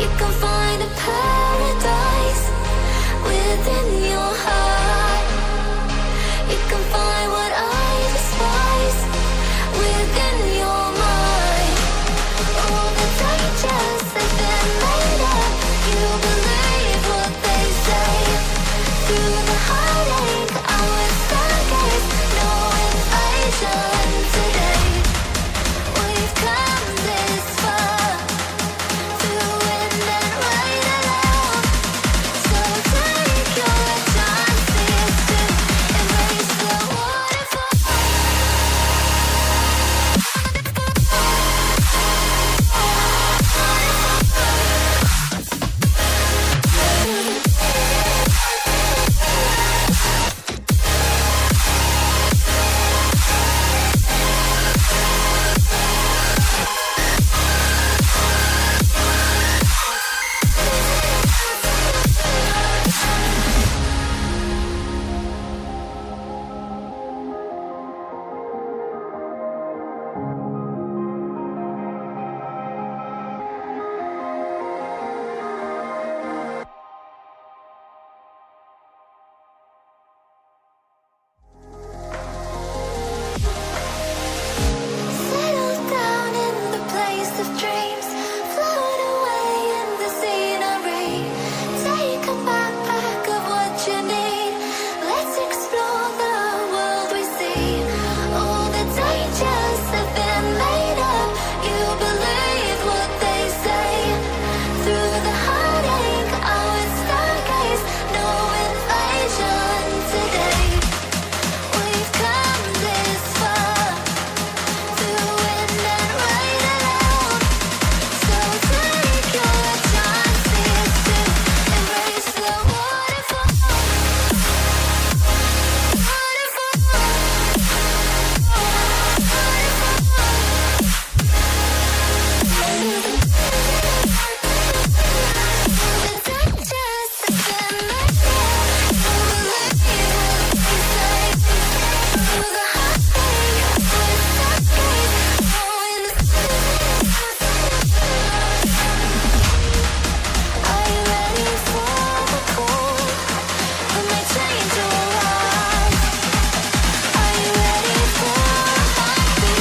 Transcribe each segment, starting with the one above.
You can find a paradise within your heart. You can find what I despise within your mind. All the dangers have been made up. You believe what they say. Through the heartache, I would stargaze. No invasion today. We've come this far, through wind and rain alone. So take your chances to embrace the waterfall. Settle down in the place of dreams. Float away in the scenery. Take a backpack of what you need. Let's explore the world we see. All the dangers have been made up. You believe what they say. Through the heartache, I would stargaze. No invasion today. We've come this far, through wind and rain alone. So take your chances to embrace the waterfall. Are you ready for the call? When my chains arrive, are you ready for a heartbeat?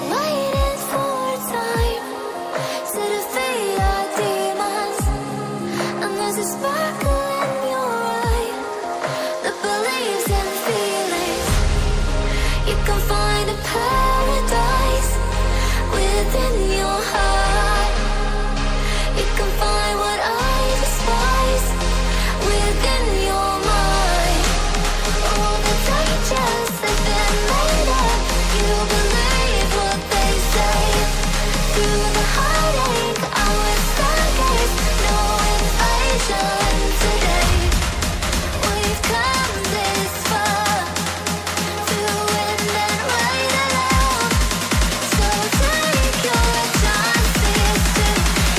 Waiting for a time to defeat our demons. And there's a sparkle in your eye that believes in feelings. You can find a paradise within your heart. You can find what I despise within your mind. All the dangers have been made up. You believe what they say. Through the heartache, I would stargaze. No invasion today. We've come this far, through wind and rain alone. So take your chances to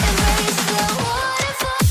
embrace the waterfall.